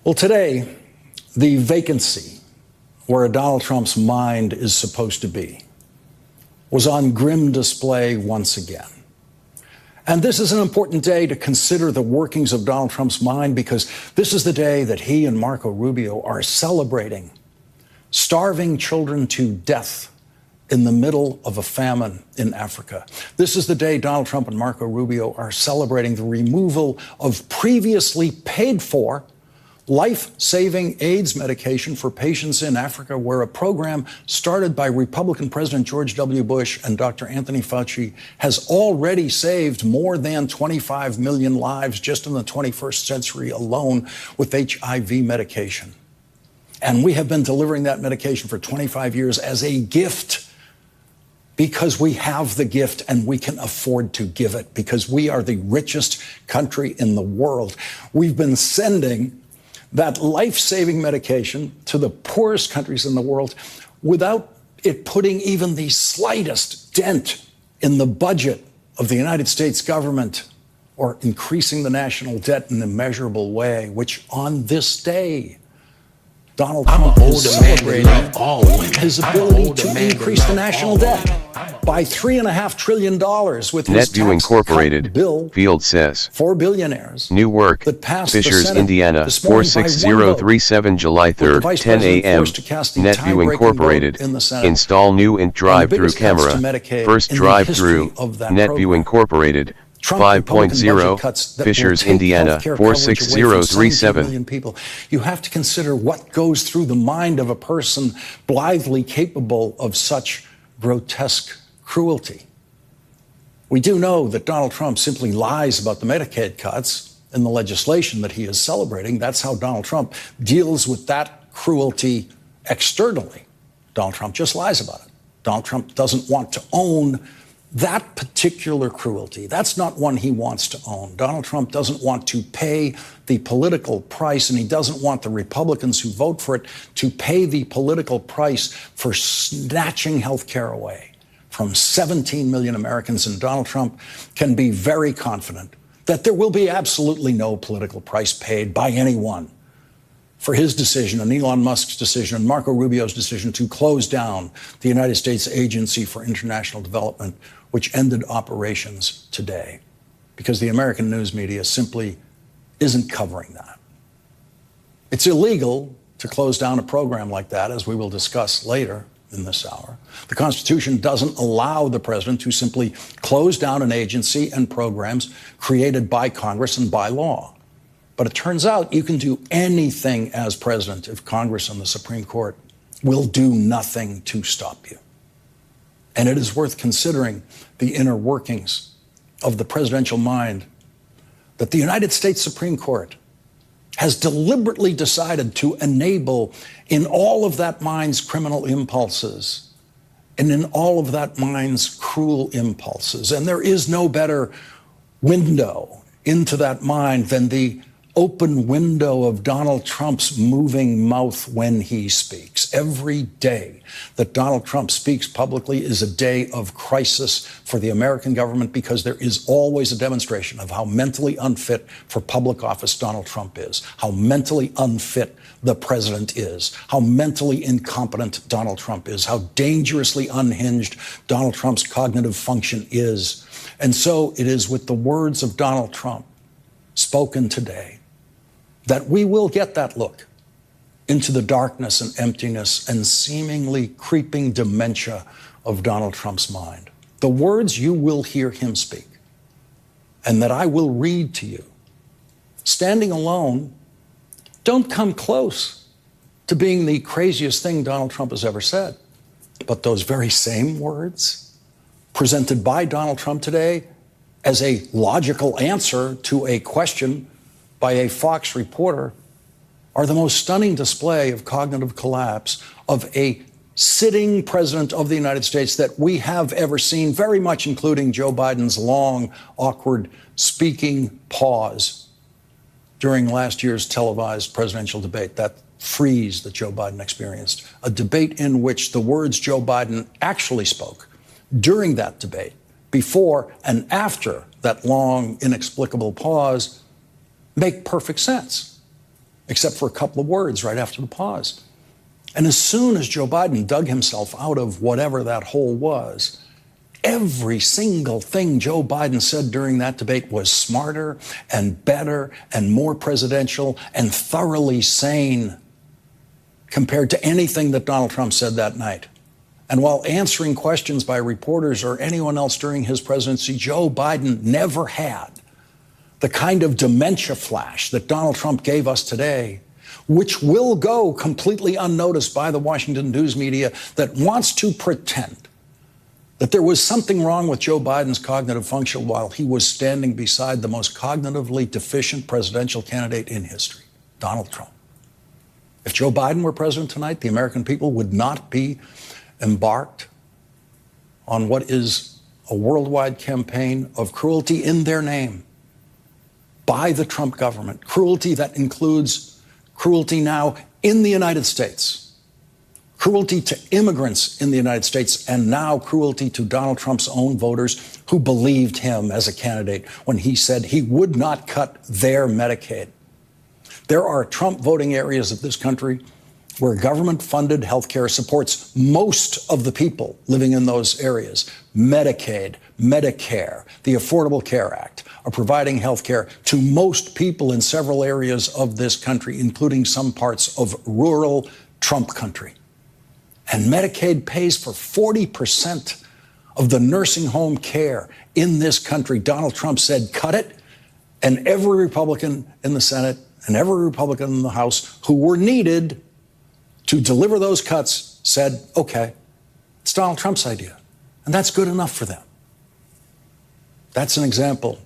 Well, today, the vacancy where Donald Trump's mind is supposed to be was on grim display once again. And this is an important day to consider the workings of Donald Trump's mind, because this is the day that he and Marco Rubio are celebrating starving children to death in the middle of a famine in Africa. This is the day Donald Trump and Marco Rubio are celebrating the removal of previously paid for life-saving AIDS medication for patients in Africa, where a program started by Republican President George W. Bush and Dr. Anthony Fauci has already saved more than 25 million lives just in the 21st century alone with HIV medication. And we have been delivering that medication for 25 years as a gift, because we have the gift and we can afford to give it, because we are the richest country in the world. We've been sending that life-saving medication to the poorest countries in the world without it putting even the slightest dent in the budget of the United States government or increasing the national debt in a measurable way, which on this day, Donald Trump is celebrating his ability to increase the national debt by $3.5 trillion with his NetView Incorporated bill Field says for billionaires. New work, that passed Fishers, Indiana, 46037, July 3rd, 10 a.m. NetView Incorporated. Install new INT drive-through camera. First drive-through. NetView Incorporated. 5.0, Fishers, Indiana, 46037. People. You have to consider what goes through the mind of a person blithely capable of such grotesque cruelty. We do know that Donald Trump simply lies about the Medicaid cuts in the legislation that he is celebrating. That's how Donald Trump deals with that cruelty externally. Donald Trump just lies about it. Donald Trump doesn't want to own that particular cruelty. That's not one he wants to own. Donald Trump doesn't want to pay the political price, and he doesn't want the Republicans who vote for it to pay the political price for snatching health care away from 17 million Americans. And Donald Trump can be very confident that there will be absolutely no political price paid by anyone for his decision, and Elon Musk's decision, and Marco Rubio's decision to close down the United States Agency for International Development, which ended operations today, because the American news media simply isn't covering that. It's illegal to close down a program like that, as we will discuss later in this hour. The Constitution doesn't allow the president to simply close down an agency and programs created by Congress and by law. But it turns out you can do anything as president if Congress and the Supreme Court will do nothing to stop you. And it is worth considering the inner workings of the presidential mind that the United States Supreme Court has deliberately decided to enable in all of that mind's criminal impulses and in all of that mind's cruel impulses. And there is no better window into that mind than the open window of Donald Trump's moving mouth when he speaks. Every day that Donald Trump speaks publicly is a day of crisis for the American government, because there is always a demonstration of how mentally unfit for public office Donald Trump is, how mentally unfit the president is, how mentally incompetent Donald Trump is, how dangerously unhinged Donald Trump's cognitive function is. And so it is with the words of Donald Trump spoken today that we will get that look into the darkness and emptiness and seemingly creeping dementia of Donald Trump's mind. The words you will hear him speak, and that I will read to you, standing alone, don't come close to being the craziest thing Donald Trump has ever said. But those very same words presented by Donald Trump today as a logical answer to a question by a Fox reporter are the most stunning display of cognitive collapse of a sitting president of the United States that we have ever seen, very much including Joe Biden's long, awkward speaking pause during last year's televised presidential debate, that freeze that Joe Biden experienced, a debate in which the words Joe Biden actually spoke during that debate, before and after that long, inexplicable pause, make perfect sense. except for a couple of words right after the pause. And as soon as Joe Biden dug himself out of whatever that hole was, every single thing Joe Biden said during that debate was smarter and better and more presidential and thoroughly sane compared to anything that Donald Trump said that night. And while answering questions by reporters or anyone else during his presidency, Joe Biden never had the kind of dementia flash that Donald Trump gave us today, which will go completely unnoticed by the Washington news media that wants to pretend that there was something wrong with Joe Biden's cognitive function while he was standing beside the most cognitively deficient presidential candidate in history, Donald Trump. If Joe Biden were president tonight, the American people would not be embarked on what is a worldwide campaign of cruelty in their name by the Trump government. Cruelty that includes cruelty now in the United States, cruelty to immigrants in the United States, and now cruelty to Donald Trump's own voters who believed him as a candidate when he said he would not cut their Medicaid. There are Trump voting areas of this country where government-funded health care supports most of the people living in those areas. Medicaid, Medicare, the Affordable Care Act are providing health care to most people in several areas of this country, including some parts of rural Trump country. And Medicaid pays for 40% of the nursing home care in this country. Donald Trump said, cut it. And every Republican in the Senate and every Republican in the House who were needed to deliver those cuts said, okay, it's Donald Trump's idea. And that's good enough for them. That's an example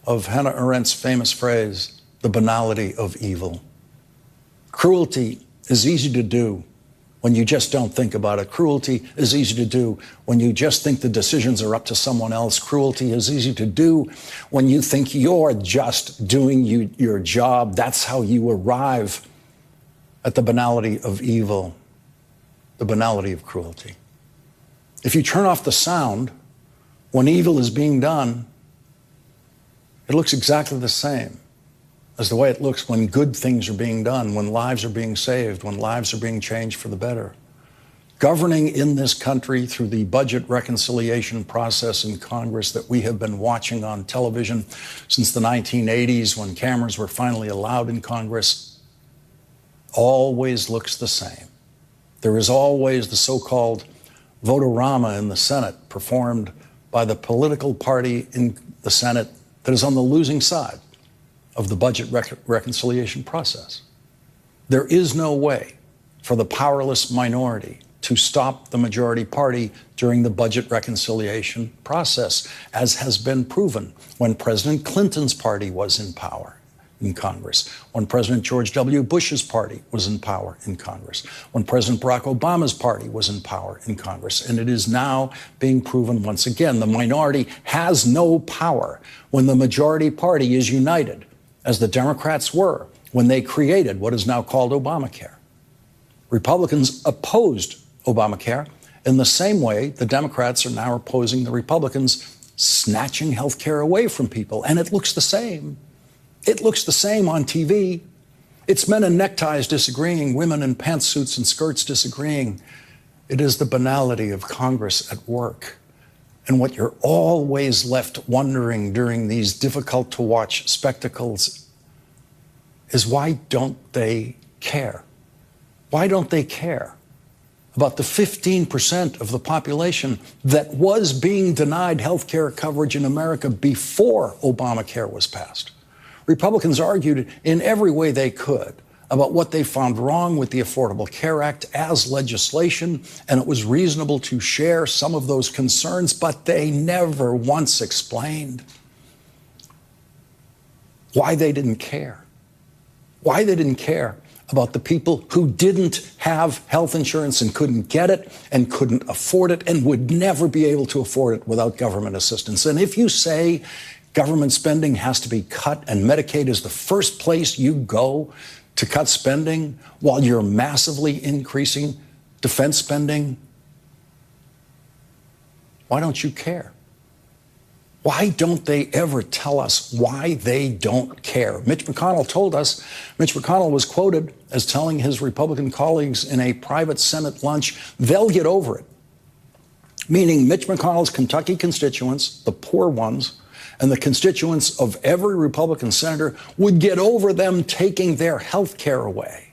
of Hannah Arendt's famous phrase, the banality of evil. Cruelty is easy to do when you just don't think about it. Cruelty is easy to do when you just think the decisions are up to someone else. Cruelty is easy to do when you think you're just doing your job. That's how you arrive at the banality of evil, the banality of cruelty. If you turn off the sound when evil is being done, it looks exactly the same as the way it looks when good things are being done, when lives are being saved, when lives are being changed for the better. Governing in this country through the budget reconciliation process in Congress that we have been watching on television since the 1980s when cameras were finally allowed in Congress always looks the same. There is always the so-called vote-a-rama in the Senate performed by the political party in the Senate that is on the losing side of the budget reconciliation process. There is no way for the powerless minority to stop the majority party during the budget reconciliation process, as has been proven when President Clinton's party was in power in Congress, when President George W. Bush's party was in power in Congress, when President Barack Obama's party was in power in Congress. And it is now being proven once again, the minority has no power when the majority party is united, as the Democrats were when they created what is now called Obamacare. Republicans opposed Obamacare in the same way the Democrats are now opposing the Republicans snatching health care away from people. And it looks the same. It looks the same on TV. It's men in neckties disagreeing, women in pantsuits and skirts disagreeing. It is the banality of Congress at work. And what you're always left wondering during these difficult-to-watch spectacles is why don't they care? Why don't they care about the 15% of the population that was being denied health care coverage in America before Obamacare was passed? Republicans argued in every way they could about what they found wrong with the Affordable Care Act as legislation, and it was reasonable to share some of those concerns, but they never once explained why they didn't care. Why they didn't care about the people who didn't have health insurance and couldn't get it and couldn't afford it and would never be able to afford it without government assistance. And if you say government spending has to be cut and Medicaid is the first place you go to cut spending while you're massively increasing defense spending, why don't you care? Why don't they ever tell us why they don't care? Mitch McConnell told us. Mitch McConnell was quoted as telling his Republican colleagues in a private Senate lunch, they'll get over it. Meaning Mitch McConnell's Kentucky constituents, the poor ones, and the constituents of every Republican senator would get over them taking their health care away.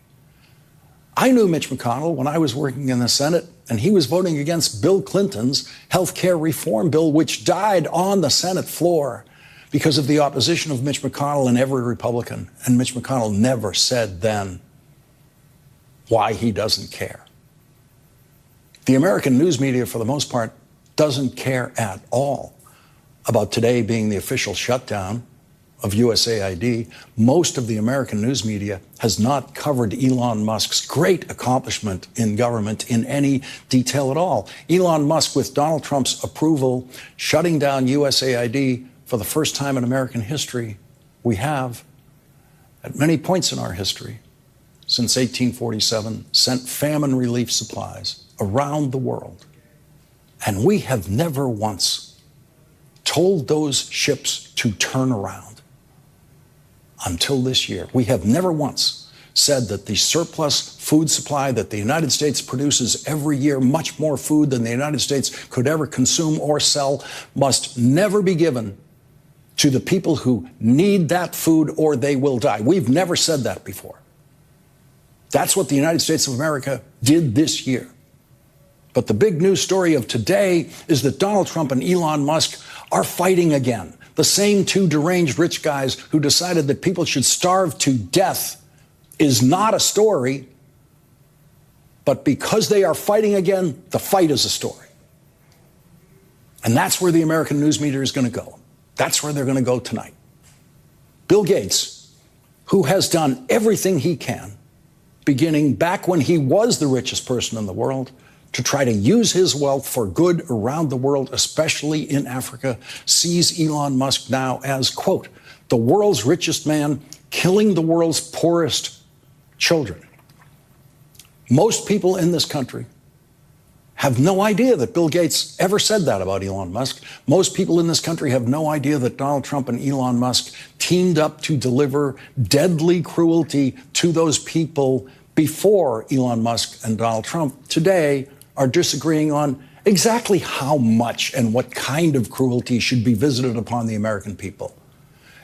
I knew Mitch McConnell when I was working in the Senate, and he was voting against Bill Clinton's health care reform bill, which died on the Senate floor because of the opposition of Mitch McConnell and every Republican. And Mitch McConnell never said then why he doesn't care. The American news media, for the most part, doesn't care at all about today being the official shutdown of USAID. Most of the American news media has not covered Elon Musk's great accomplishment in government in any detail at all. Elon Musk, with Donald Trump's approval, shutting down USAID for the first time in American history, we have, at many points in our history, since 1847, sent famine relief supplies around the world. And we have never once told those ships to turn around. Until this year, we have never once said that the surplus food supply that the United States produces every year, much more food than the United States could ever consume or sell, must never be given to the people who need that food or they will die. We've never said that before. That's what the United States of America did this year. But the big news story of today is that Donald Trump and Elon Musk are fighting again. The same two deranged rich guys who decided that people should starve to death is not a story, but because they are fighting again, the fight is a story. And that's where the American news media is going to go. That's where they're going to go tonight. Bill Gates, who has done everything he can, beginning back when he was the richest person in the world, to try to use his wealth for good around the world, especially in Africa, sees Elon Musk now as, quote, the world's richest man killing the world's poorest children. Most people in this country have no idea that Bill Gates ever said that about Elon Musk. Most people in this country have no idea that Donald Trump and Elon Musk teamed up to deliver deadly cruelty to those people before Elon Musk and Donald Trump today are disagreeing on exactly how much and what kind of cruelty should be visited upon the American people.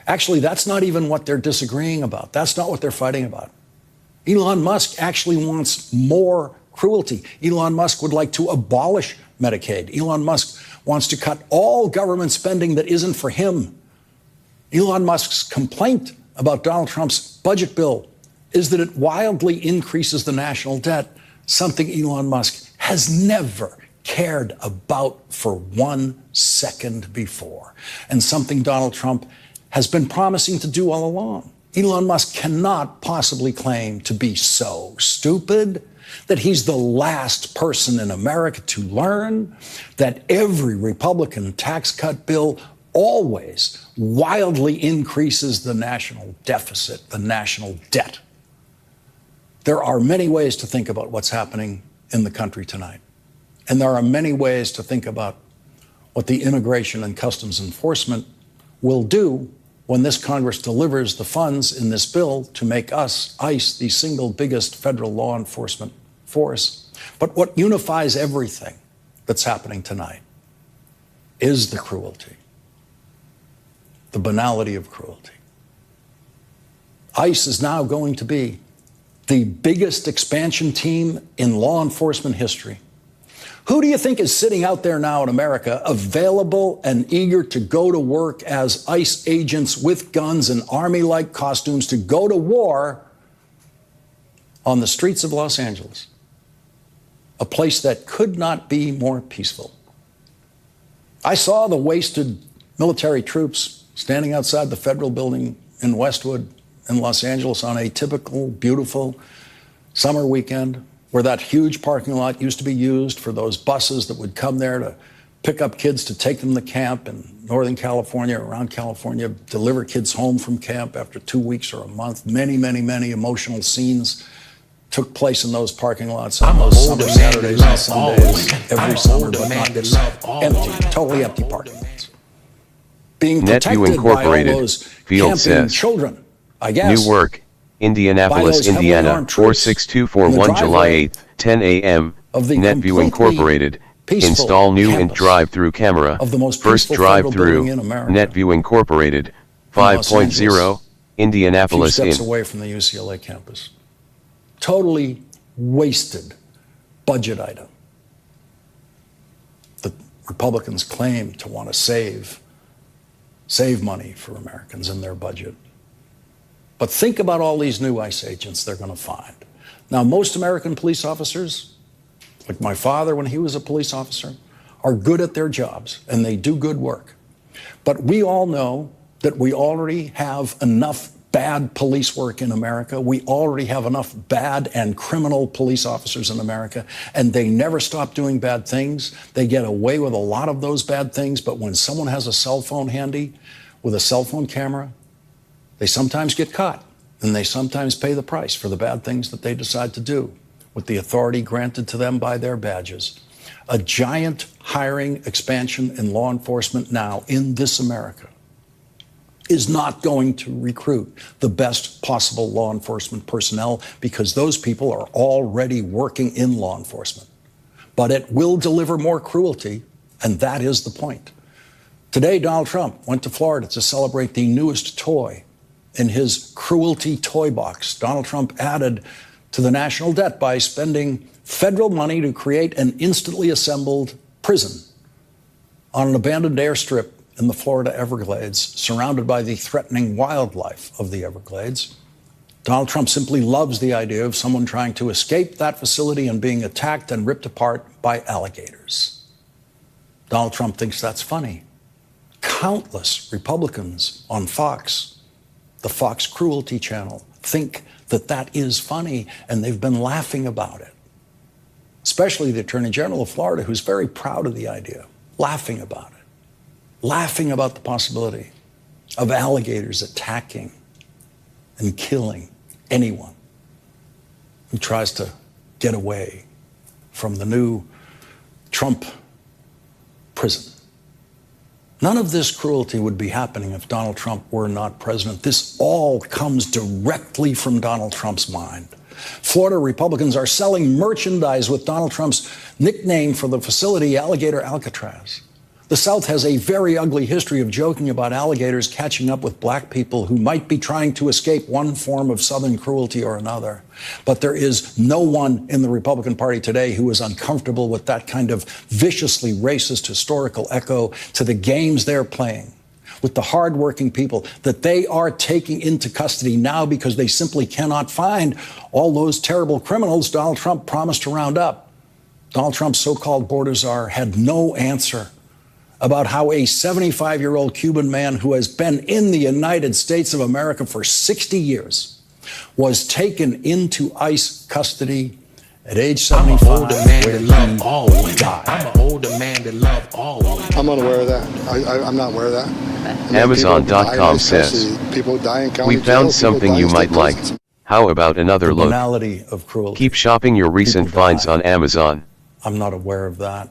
Actually, that's not even what they're disagreeing about. That's not what they're fighting about. Elon Musk actually wants more cruelty. Elon Musk would like to abolish Medicaid. Elon Musk wants to cut all government spending that isn't for him. Elon Musk's complaint about Donald Trump's budget bill is that it wildly increases the national debt, something Elon Musk has never cared about for 1 second before, and something Donald Trump has been promising to do all along. Elon Musk cannot possibly claim to be so stupid that he's the last person in America to learn that every Republican tax cut bill always wildly increases the national deficit, the national debt. There are many ways to think about what's happening in the country tonight. And there are many ways to think about what the Immigration and Customs Enforcement will do when this Congress delivers the funds in this bill to make us, ICE, the single biggest federal law enforcement force. But what unifies everything that's happening tonight is the cruelty, the banality of cruelty. ICE is now going to be the biggest expansion team in law enforcement history. Who do you think is sitting out there now in America available and eager to go to work as ICE agents with guns and army-like costumes to go to war on the streets of Los Angeles? A place that could not be more peaceful. I saw the wasted military troops standing outside the federal building in Westwood in Los Angeles on a typical, beautiful summer weekend, where that huge parking lot used to be used for those buses that would come there to pick up kids to take them to camp in Northern California, around California, deliver kids home from camp after 2 weeks or a month. Many, many, many emotional scenes took place in those parking lots on those summer Saturdays and Sundays every summer, but not this empty, totally empty parking lots. being NetView protected by all Incorporated, those Field camping says. children, I guess. Newark, Indianapolis, by those heavily Indiana, armed troops in the 46241 July driveway 8, 10 a.m. of the NetView completely Incorporated, peaceful install new campus drive-through camera, of the most first peaceful federal building drive-through, in America. NetView Incorporated, in Los 5.0, Angeles, few Indianapolis steps in. away from the UCLA campus. Totally wasted budget item that Republicans claim to want to save money for Americans in their budget. But think about all these new ICE agents they're going to find. Now, most American police officers, like my father when he was a police officer, are good at their jobs and they do good work. But we all know that we already have enough bad police work in America. We already have enough bad and criminal police officers in America, and they never stop doing bad things. They get away with a lot of those bad things, but when someone has a cell phone handy with a cell phone camera, they sometimes get caught, and they sometimes pay the price for the bad things that they decide to do with the authority granted to them by their badges. A giant hiring expansion in law enforcement now in this America is not going to recruit the best possible law enforcement personnel because those people are already working in law enforcement. But it will deliver more cruelty, and that is the point. Today, Donald Trump went to Florida to celebrate the newest toy in his Cruelty toy box. Donald Trump added to the national debt by spending federal money to create an instantly assembled prison on an abandoned airstrip in the Florida Everglades, surrounded by the threatening wildlife of the Everglades. Donald Trump simply loves the idea of someone trying to escape that facility and being attacked and ripped apart by alligators. Donald Trump thinks that's funny. Countless Republicans on Fox, the Fox Cruelty channel, think that that is funny, and they've been laughing about it. Especially the Attorney General of Florida, who's very proud of the idea, laughing about it. Laughing about the possibility of alligators attacking and killing anyone who tries to get away from the new Trump prison. None of this cruelty would be happening if Donald Trump were not president. This all comes directly from Donald Trump's mind. Florida Republicans are selling merchandise with Donald Trump's nickname for the facility, Alligator Alcatraz. The South has a very ugly history of joking about alligators catching up with black people who might be trying to escape one form of Southern cruelty or another. But there is no one in the Republican Party today who is uncomfortable with that kind of viciously racist historical echo to the games they're playing with the hardworking people that they are taking into custody now because they simply cannot find all those terrible criminals Donald Trump promised to round up. Donald Trump's so-called border czar had no answer about how a 75-year-old Cuban man who has been in the United States of America for 60 years was taken into ICE custody at age 75. I'm an older man that love all women. I'm an older man that love all women. I'm unaware of that. I'm not aware of that. I mean, Amazon.com says, people die in county we found something you might like. How about another look? Banality of cruelty. Keep shopping your recent People finds die. on Amazon. I'm not aware of that.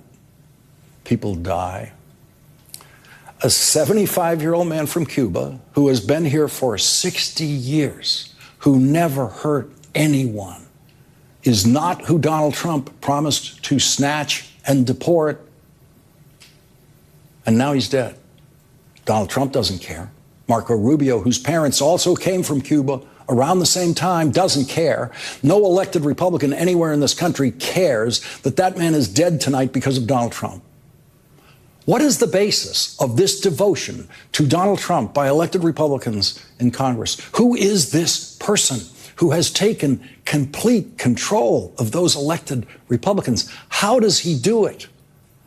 People die. A 75-year-old man from Cuba who has been here for 60 years, who never hurt anyone, is not who Donald Trump promised to snatch and deport. And now he's dead. Donald Trump doesn't care. Marco Rubio, whose parents also came from Cuba around the same time, doesn't care. No elected Republican anywhere in this country cares that that man is dead tonight because of Donald Trump. What is the basis of this devotion to Donald Trump by elected Republicans in Congress? Who is this person who has taken complete control of those elected Republicans? How does he do it?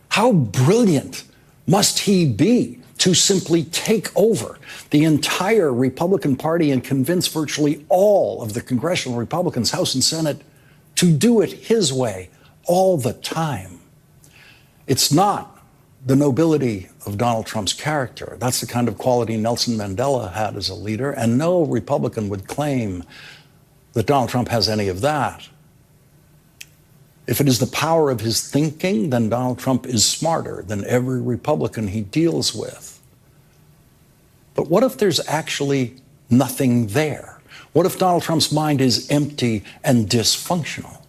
How brilliant must he be to simply take over the entire Republican Party and convince virtually all of the congressional Republicans, House and Senate, to do it his way all the time? It's not the nobility of Donald Trump's character. That's the kind of quality Nelson Mandela had as a leader, and no Republican would claim that Donald Trump has any of that. If it is the power of his thinking, then Donald Trump is smarter than every Republican he deals with. But what if there's actually nothing there? What if Donald Trump's mind is empty and dysfunctional?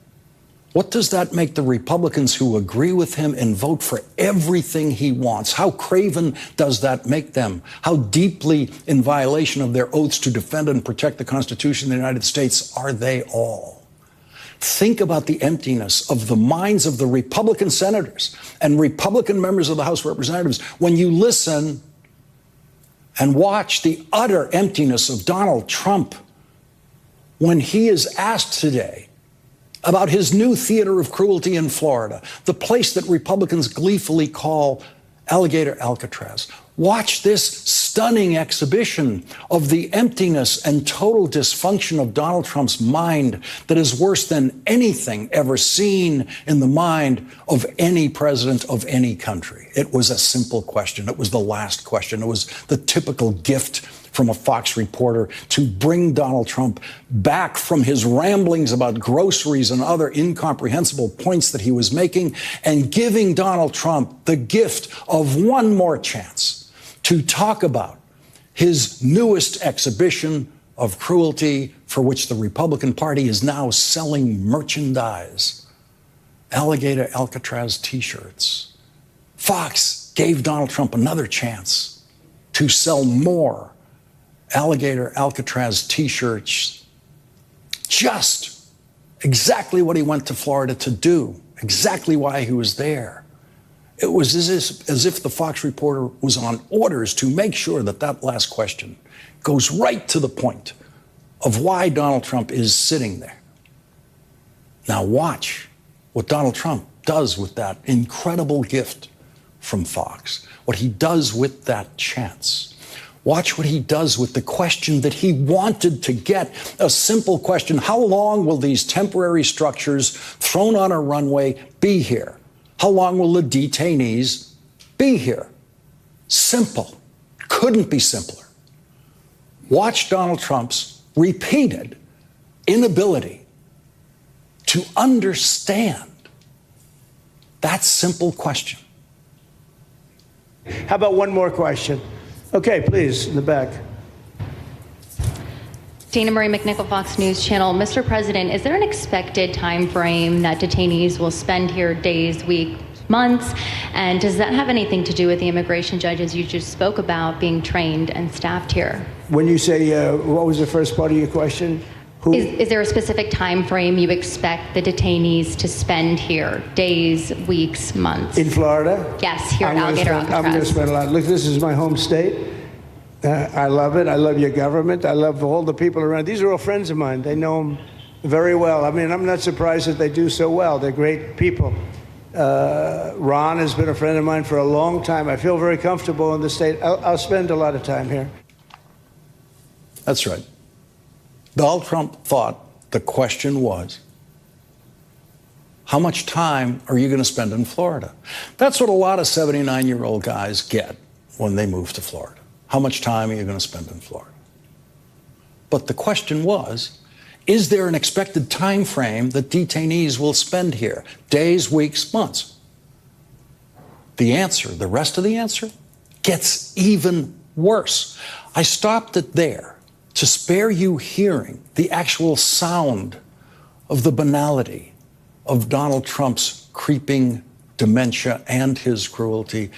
What does that make the Republicans who agree with him and vote for everything he wants? How craven does that make them? How deeply in violation of their oaths to defend and protect the Constitution of the United States are they all? Think about the emptiness of the minds of the Republican senators and Republican members of the House of Representatives when you listen and watch the utter emptiness of Donald Trump when he is asked today about his new theater of cruelty in Florida, the place that Republicans gleefully call Alligator, Alcatraz. Watch this stunning exhibition of the emptiness and total dysfunction of Donald Trump's mind that is worse than anything ever seen in the mind of any president of any country. It was a simple question. It was the last question. It was the typical gift from a Fox reporter to bring Donald Trump back from his ramblings about groceries and other incomprehensible points that he was making and giving Donald Trump the gift of one more chance to talk about his newest exhibition of cruelty for which the Republican Party is now selling merchandise. Alligator Alcatraz t-shirts. Fox gave Donald Trump another chance to sell more Alligator Alcatraz t-shirts. Just exactly what he went to Florida to do, exactly why he was there. It was as if the Fox reporter was on orders to make sure that that last question goes right to the point of why Donald Trump is sitting there. Now watch what Donald Trump does with that incredible gift from Fox, what he does with that chance. Watch what he does with the question that he wanted to get, a simple question. How long will these temporary structures thrown on a runway be here? How long will the detainees be here? Simple. Couldn't be simpler. Watch Donald Trump's repeated inability to understand that simple question. How about one more question? Okay, please, in the back. Dana Marie McNichol, Fox News Channel. Mr. President, is there an expected time frame that detainees will spend here, days, weeks, months? And does that have anything to do with the immigration judges you just spoke about being trained and staffed here? When you say, what was the first part of your question? Is there a specific time frame you expect the detainees to spend here? Days, weeks, months? In Florida? Yes, here at Alligator Alcatraz. I'm going to spend a lot. Look, this is my home state. I love it. I love your government. I love all the people around. These are all friends of mine. They know them very well. I mean, I'm not surprised that they do so well. They're great people. Ron has been a friend of mine for a long time. I feel very comfortable in the state. I'll spend a lot of time here. That's right. Donald Trump thought the question was, how much time are you going to spend in Florida? That's what a lot of 79-year-old guys get when they move to Florida. How much time are you going to spend in Florida? But the question was, is there an expected time frame that detainees will spend here? Days, weeks, months? The answer, the rest of the answer, gets even worse. I stopped it there to spare you hearing the actual sound of the banality of Donald Trump's creeping dementia and his cruelty.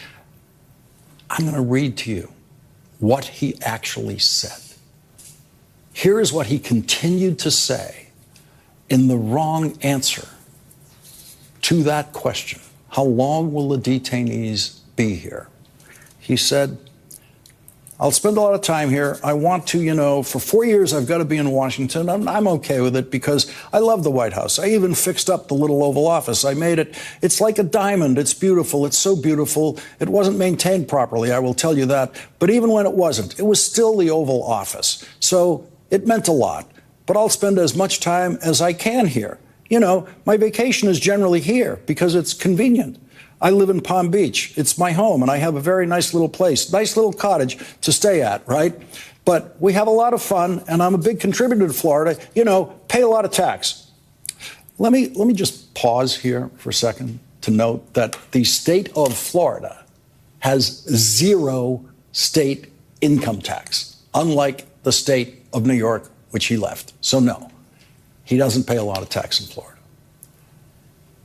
I'm going to read to you what he actually said. Here is what he continued to say in the wrong answer to that question. How long will the detainees be here? He said, I'll spend a lot of time here. I want to, for 4 years, I've got to be in Washington. I'm okay with it because I love the White House. I even fixed up the little Oval Office. I made it. It's like a diamond. It's beautiful. It's so beautiful. It wasn't maintained properly, I will tell you that. But even when it wasn't, it was still the Oval Office. So it meant a lot. But I'll spend as much time as I can here. My vacation is generally here because it's convenient. I live in Palm Beach. It's my home, and I have a very nice little place, nice little cottage to stay at, right? But we have a lot of fun, and I'm a big contributor to Florida. Pay a lot of tax. Let me just pause here for a second to note that the state of Florida has 0 state income tax, unlike the state of New York, which he left. So no, he doesn't pay a lot of tax in Florida.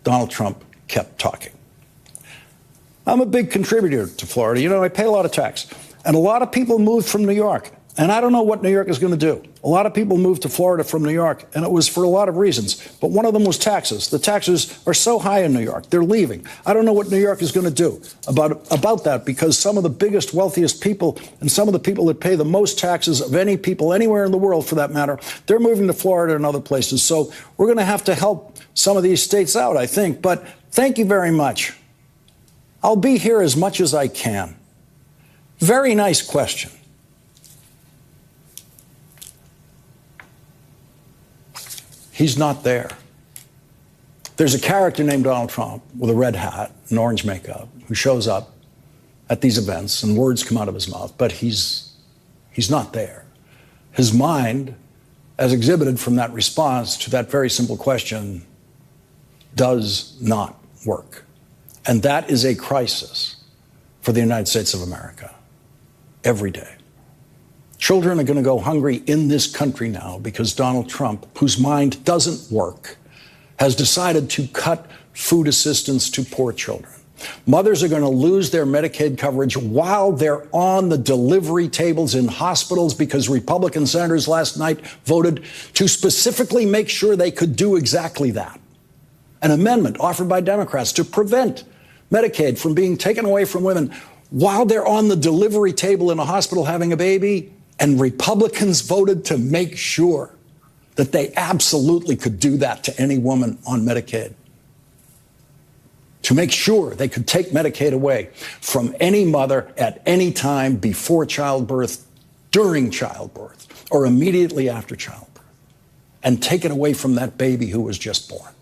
Donald Trump kept talking. I'm a big contributor to Florida. You know, I pay a lot of tax. And a lot of people moved from New York. And I don't know what New York is going to do. A lot of people moved to Florida from New York, and it was for a lot of reasons. But one of them was taxes. The taxes are so high in New York. They're leaving. I don't know what New York is going to do about that, because some of the biggest, wealthiest people and some of the people that pay the most taxes of any people anywhere in the world, for that matter, they're moving to Florida and other places. So we're going to have to help some of these states out, I think. But thank you very much. I'll be here as much as I can. Very nice question. He's not there. There's a character named Donald Trump with a red hat and orange makeup who shows up at these events and words come out of his mouth, but he's not there. His mind, as exhibited from that response to that very simple question, does not work. And that is a crisis for the United States of America every day. Children are going to go hungry in this country now because Donald Trump, whose mind doesn't work, has decided to cut food assistance to poor children. Mothers are going to lose their Medicaid coverage while they're on the delivery tables in hospitals because Republican senators last night voted to specifically make sure they could do exactly that. An amendment offered by Democrats to prevent Medicaid from being taken away from women while they're on the delivery table in a hospital having a baby. And Republicans voted to make sure that they absolutely could do that to any woman on Medicaid. To make sure they could take Medicaid away from any mother at any time before childbirth, during childbirth, or immediately after childbirth, and take it away from that baby who was just born.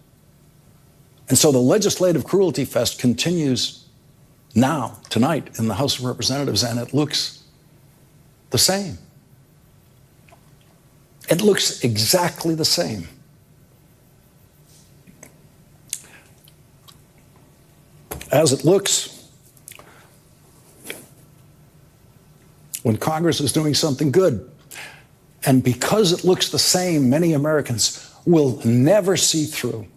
And so the legislative cruelty fest continues now, tonight, in the House of Representatives, and it looks the same. It looks exactly the same. As it looks when Congress is doing something good. And because it looks the same, many Americans will never see through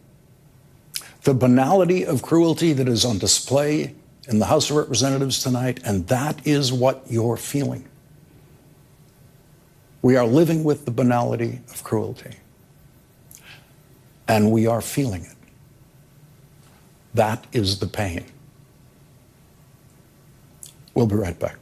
the banality of cruelty that is on display in the House of Representatives tonight, and that is what you're feeling. We are living with the banality of cruelty, and we are feeling it. That is the pain. We'll be right back.